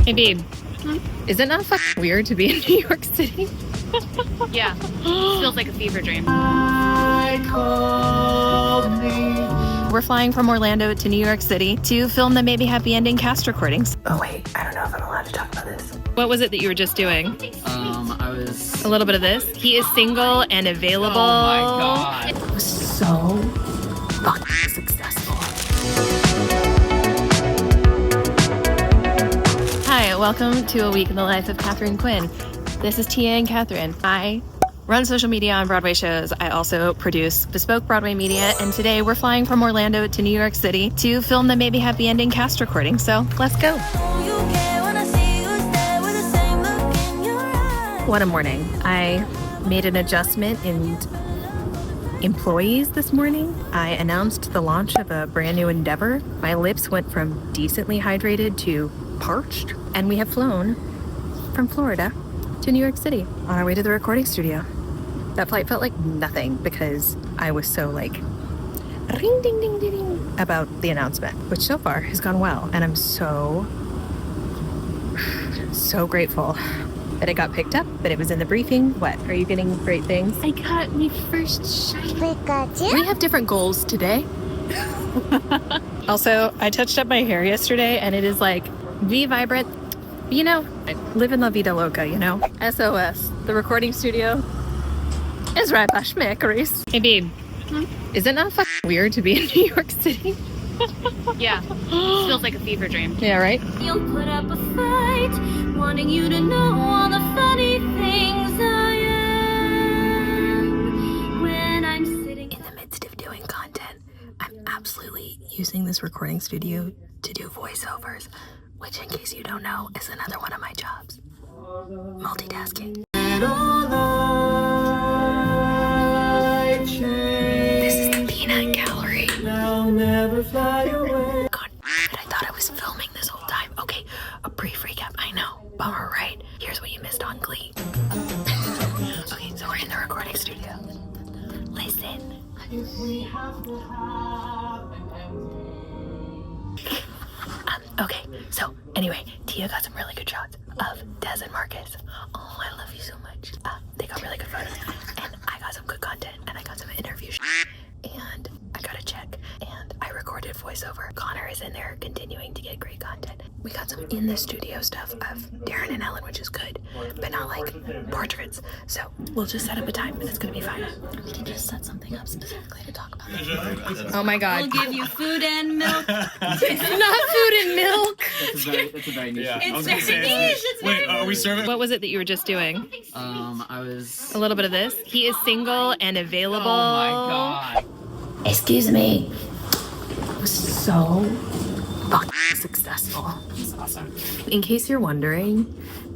Hey babe, is it not fucking weird to be in New York City? Yeah, it feels like a fever dream. We're flying from Orlando to New York City to film the Maybe Happy Ending cast recordings. Oh wait, I don't know if I'm allowed to talk about this. What was it that you were just doing? I was... A little bit of this. He is single and available. Oh my god. It was so fucking successful. Hi, welcome to a week in the life of Katharine Quinn. This is Tia and Katharine. I run social media on Broadway shows. I also produce bespoke Broadway media, and today we're flying from Orlando to New York City to film the Maybe Happy Ending cast recording. So let's go. What a morning. I made an adjustment in employees this morning. I announced the launch of a brand new endeavor. My lips went from decently hydrated to parched, and we have flown from Florida to New York City on our way to the recording studio. That flight felt like nothing because I was so like ring ding ding ding ding about the announcement, which so far has gone well, and I'm so grateful that it got picked up, that it was in the briefing. What, are you getting great things? I got me first shot. We have different goals today. Also, I touched up my hair yesterday and it is like V-vibrant. You know, I live in La Vida Loca, you know? SOS, the recording studio is right by Schmeckery's. Hey babe, is it not fucking weird to be in New York City? Yeah, it feels like a fever dream. Yeah, right? You'll put up a fight, wanting you to know all the funny things I am. When I'm sitting In the midst of doing content, I'm absolutely using this recording studio to do voiceovers, which, in case you don't know, is another one of my jobs. Multitasking. This is the peanut gallery. God, I thought I was filming this whole time. Okay, a brief recap. I know. Bummer, right? Here's what you missed on Glee. Okay, so we're in the recording studio. Listen. Okay, so anyway, Tia got some really good shots of Des and Marcus. Oh, I love you so much. They got really good photos, and I got some good content, and I got some interview and I got a check, and I recorded voiceover. Connor is in there continuing to get great content. We got some in the studio stuff of Darren and Ellen, which is good, but not like portraits. So we'll just set up a time, and it's gonna be fine. We can just set something up specifically to talk about this. Oh my God. I'll give you food and milk. It's not food and milk. That's a very niche. Yeah, It's very niche. Wait, are we serving? What was it that you were just doing? I was... A little bit of this. He is single and available. Oh my god. Excuse me. It was so fucking successful. That's awesome. In case you're wondering,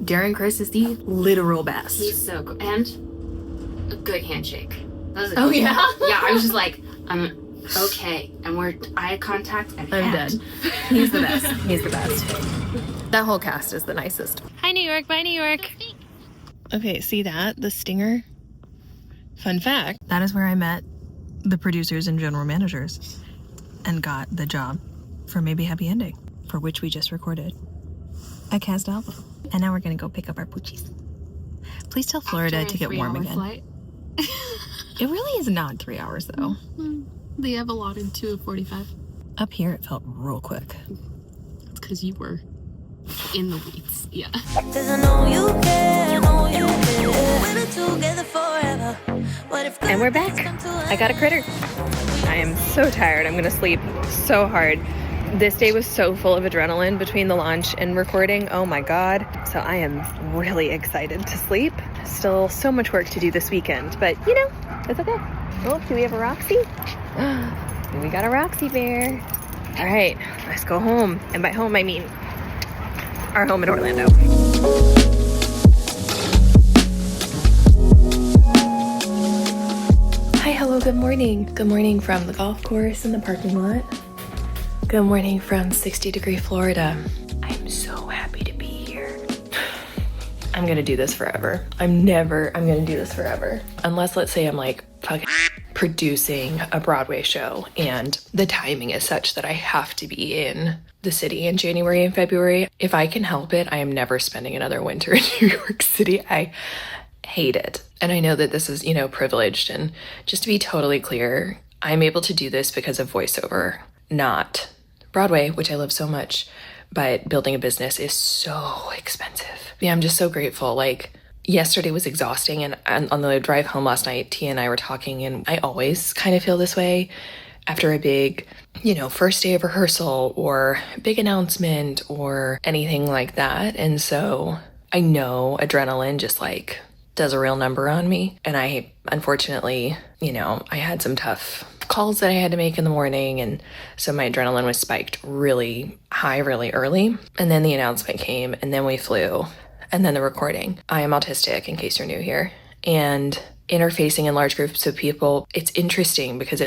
Darren Criss is the literal best. He's so good. And a good handshake. That was a Oh, good yeah? one. Yeah, I was just like, I'm okay. And we're eye contact and I'm hand. dead. He's the best. He's the best. That whole cast is the nicest. Hi, New York. Bye, New York. Okay, see that? The stinger? Fun fact. That is where I met the producers and general managers and got the job for Maybe Happy Ending, for which we just recorded a cast album. And now we're gonna go pick up our poochies. Please tell Florida to get warm again. Flight. It really is not 3 hours though. They have allotted 2:45. Up here it felt real quick. It's because you were in the weeds. Yeah. And we're back. I got a critter. I am so tired. I'm gonna sleep so hard. This day was so full of adrenaline between the launch and recording. Oh my God. So I am really excited to sleep. Still so much work to do this weekend, but you know, it's okay. Oh, do we have a Roxy? We got a Roxy bear. All right, let's go home. And by home, I mean our home in Orlando. Hi, hello, good morning. Good morning from the golf course in the parking lot. Good morning from 60-degree Florida. I'm so happy to be here. I'm gonna do this forever. I'm gonna do this forever. Unless, let's say, I'm like fucking producing a Broadway show, and the timing is such that I have to be in the city in January and February. If I can help it, I am never spending another winter in New York City. I hate it. And I know that this is, privileged. And just to be totally clear, I'm able to do this because of voiceover, not Broadway, which I love so much. But building a business is so expensive. Yeah, I'm just so grateful. Like, yesterday was exhausting, and on the drive home last night, Tia and I were talking, and I always kind of feel this way after a big, first day of rehearsal or big announcement or anything like that. And so I know adrenaline just like does a real number on me. And I, unfortunately, I had some tough calls that I had to make in the morning, and so my adrenaline was spiked really high really early. And then the announcement came, and then we flew, and then the recording. I am autistic, in case you're new here, and interfacing in large groups of people, it's interesting because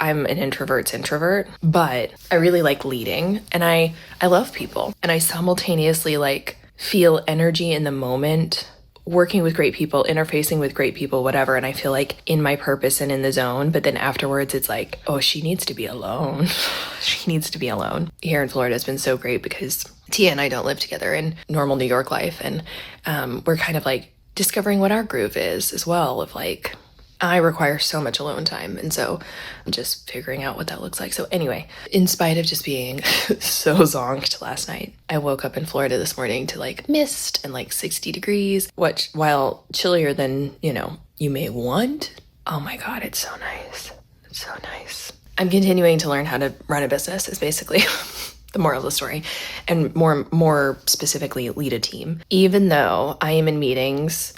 I'm an introvert's introvert, but I really like leading, and I love people, and I simultaneously feel energy in the moment, working with great people, interfacing with great people, whatever. And I feel like in my purpose and in the zone, but then afterwards it's like, oh, she needs to be alone. She needs to be alone. Here in Florida has been so great because Tia and I don't live together in normal New York life. And we're kind of discovering what our groove is as well, of I require so much alone time. And so I'm just figuring out what that looks like. So anyway, in spite of just being so zonked last night, I woke up in Florida this morning to mist and 60 degrees, which, while chillier than, you may want. Oh my God, it's so nice. It's so nice. I'm continuing to learn how to run a business is basically the moral of the story, and more specifically, lead a team. Even though I am in meetings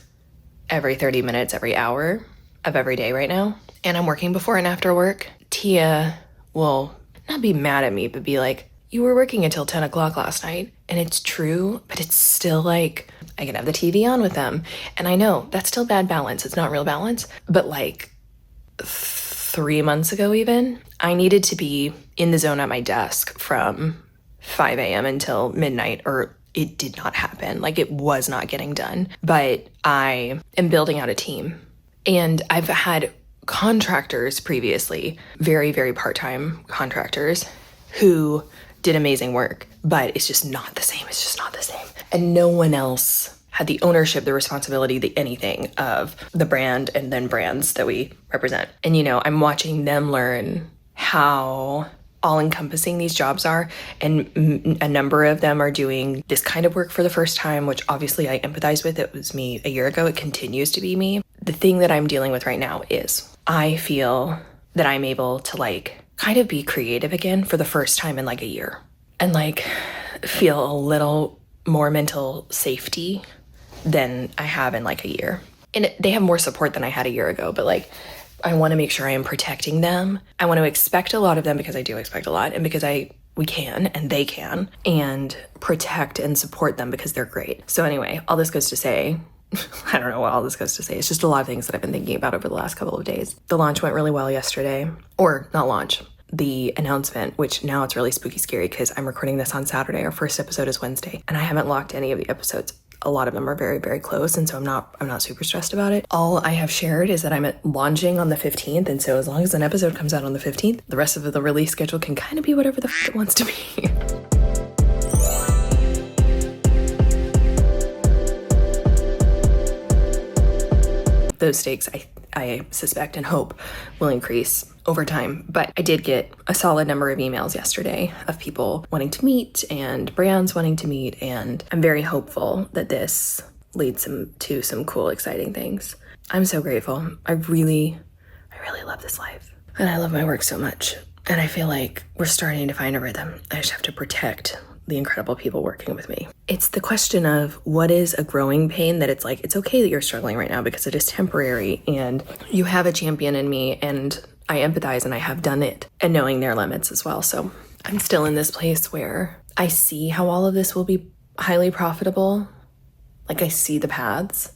every 30 minutes, every hour of every day right now, and I'm working before and after work, Tia will not be mad at me, but be like, you were working until 10 o'clock last night. And it's true, but it's still I can have the TV on with them. And I know that's still bad balance. It's not real balance. But 3 months ago even, I needed to be in the zone at my desk from 5 a.m. until midnight, or it did not happen. It was not getting done. But I am building out a team. And I've had contractors previously, very, very part-time contractors, who did amazing work, but it's just not the same. It's just not the same. And no one else had the ownership, the responsibility, the anything of the brand and then brands that we represent. And, I'm watching them learn how all-encompassing these jobs are, and a number of them are doing this kind of work for the first time, which obviously I empathize with. It was me a year ago. It continues to be me. The thing that I'm dealing with right now is I feel that I'm able to kind of be creative again for the first time in a year, and feel a little more mental safety than I have in a year. And they have more support than I had a year ago, but I want to make sure I am protecting them. I want to expect a lot of them because I do expect a lot, and because we can and they can, and protect and support them because they're great. So anyway, all this goes to say, I don't know what all this goes to say. It's just a lot of things that I've been thinking about over the last couple of days. The launch went really well yesterday, or not launch, the announcement, which now it's really spooky scary because I'm recording this on Saturday. Our first episode is Wednesday, and I haven't locked any of the episodes. A lot of them are very, very close, and so I'm not super stressed about it. All I have shared is that I'm launching on the 15th, and so as long as an episode comes out on the 15th, the rest of the release schedule can kind of be whatever the it wants to be. Those stakes, I suspect and hope, will increase over time. But I did get a solid number of emails yesterday of people wanting to meet and brands wanting to meet, and I'm very hopeful that this leads to some cool, exciting things. I'm so grateful. I really love this life, and I love my work so much. And I feel like we're starting to find a rhythm. I just have to protect the incredible people working with me. It's the question of what is a growing pain, that it's it's okay that you're struggling right now because it is temporary, and you have a champion in me, and I empathize, and I have done it, and knowing their limits as well. So I'm still in this place where I see how all of this will be highly profitable. I see the paths.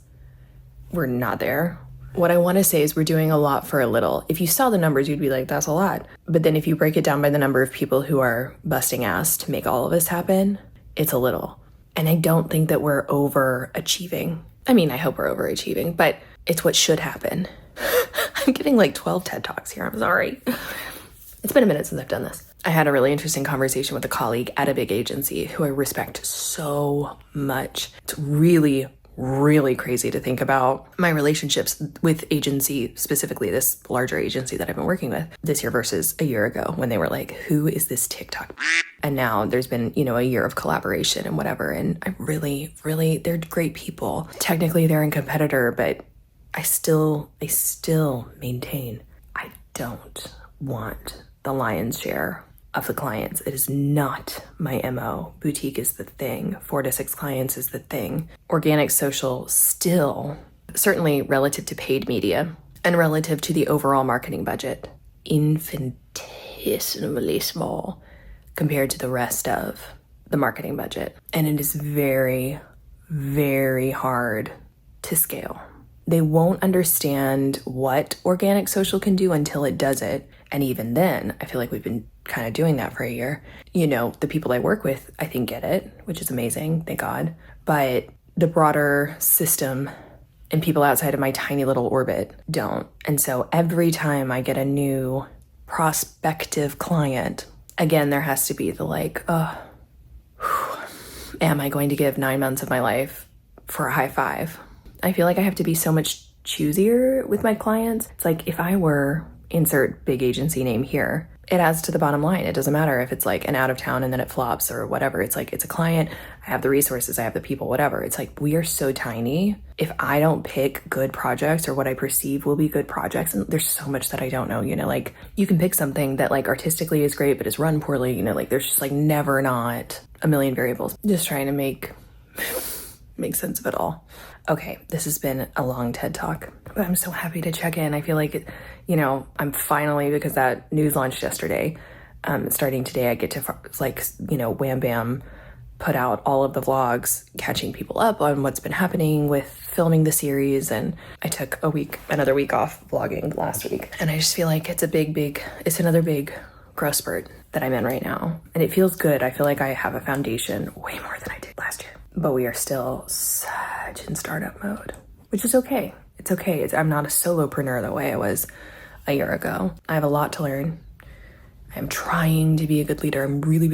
We're not there. What I want to say is we're doing a lot for a little. If you saw the numbers, you'd be like, that's a lot. But then if you break it down by the number of people who are busting ass to make all of this happen, it's a little. And I don't think that we're overachieving. I mean, I hope we're overachieving, but it's what should happen. I'm giving like 12 TED Talks here. I'm sorry. It's been a minute since I've done this. I had a really interesting conversation with a colleague at a big agency who I respect so much. It's really, really crazy to think about my relationships with agency, specifically this larger agency that I've been working with this year versus a year ago when they were like, who is this TikTok? And now there's been, you know, a year of collaboration and whatever. And I really, they're great people. Technically they're a competitor, but I still maintain I don't want the lion's share of the clients. It is not my MO. Boutique is the thing. 4 to 6 clients is the thing. Organic social still, certainly relative to paid media and relative to the overall marketing budget, infinitesimally small compared to the rest of the marketing budget. And it is very, very hard to scale. They won't understand what organic social can do until it does it. And even then, I feel like we've been kind of doing that for a year. You know, the people I work with, I think, get it, which is amazing, thank God. But the broader system and people outside of my tiny little orbit don't. And so every time I get a new prospective client, again, there has to be the like, am I going to give 9 months of my life for a high five? I feel like I have to be so much choosier with my clients. It's like if I were, insert big agency name here, it adds to the bottom line. It doesn't matter if it's like an out of town and then it flops or whatever. It's like, it's a client, I have the resources, I have the people, whatever. It's like, we are so tiny. If I don't pick good projects or what I perceive will be good projects, and there's so much that I don't know, you know, like you can pick something that like artistically is great, but is run poorly, you know, like there's just like never not a million variables. Just trying to make sense of it all. Okay, this has been a long TED Talk, but I'm so happy to check in. I feel like, you know, I'm finally, because that news launched yesterday, starting today, I get to like, you know, wham bam, put out all of the vlogs, catching people up on what's been happening with filming the series. And I took another week off vlogging last week. And I just feel like it's it's another big growth spurt that I'm in right now. And it feels good. I feel like I have a foundation way more than I did last year. But we are still such in startup mode, which is okay. It's okay. I'm not a solopreneur the way I was a year ago. I have a lot to learn. I'm trying to be a good leader. I'm really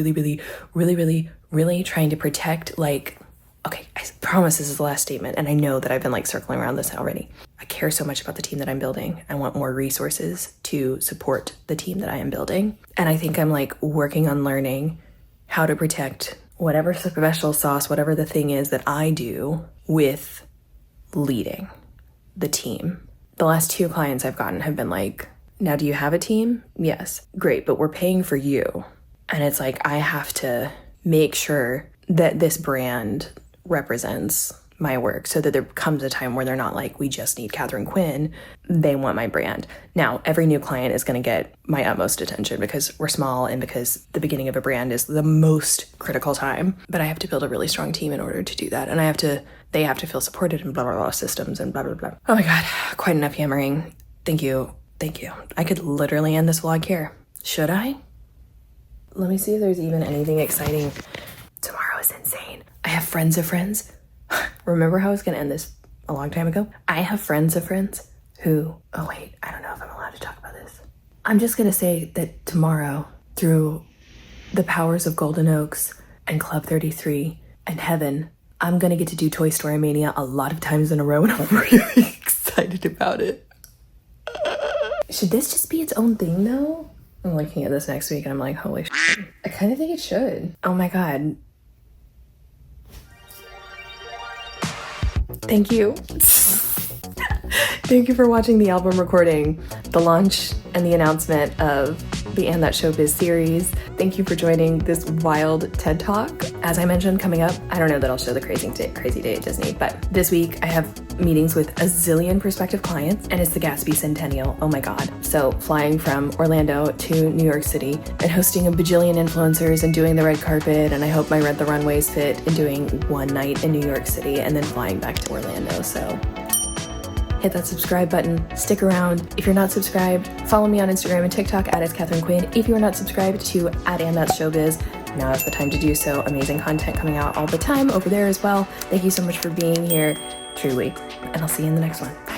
trying to protect, like, okay, I promise this is the last statement. And I know that I've been like circling around this already. I care so much about the team that I'm building. I want more resources to support the team that I am building. And I think I'm like working on learning how to protect whatever special sauce, whatever the thing is that I do with leading the team. The last 2 clients I've gotten have been like, now do you have a team? Yes. Great, but we're paying for you. And it's like, I have to make sure that this brand represents my work so that there comes a time where they're not like, we just need Katharine Quinn. They want my brand. Now, every new client is going to get my utmost attention because we're small and because the beginning of a brand is the most critical time. But I have to build a really strong team in order to do that. And they have to feel supported in blah, blah, blah systems and blah, blah, blah. Oh my God, quite enough yammering. Thank you. I could literally end this vlog here. Should I? Let me see if there's even anything exciting. Tomorrow is insane. I have friends of friends. Remember how I was going to end this a long time ago? I have friends of friends who, oh wait, I don't know if I'm allowed to talk about this. I'm just going to say that tomorrow, through the powers of Golden Oaks and Club 33 and heaven, I'm going to get to do Toy Story Mania a lot of times in a row, and I'm really excited about it. Should this just be its own thing though? I'm looking at this next week and I'm like, holy shit. I kind of think it should. Oh my God. Thank you. Thank you for watching the album recording, the launch, and the announcement of the And That Showbiz series. Thank you for joining this wild TED Talk. As I mentioned, coming up, I don't know that I'll show the crazy day at Disney, but this week I have meetings with a zillion prospective clients, and it's the Gatsby Centennial. Oh my God. So flying from Orlando to New York City and hosting a bajillion influencers and doing the red carpet, and I hope my Rent the Runways fit, and doing one night in New York City and then flying back to Orlando. So hit that subscribe button, stick around. If you're not subscribed, follow me on Instagram and TikTok at Katharine Quinn. If you are not subscribed to at And That's Showbiz, now is the time to do so. Amazing content coming out all the time over there as well. Thank you so much for being here, truly, and I'll see you in the next one. Bye.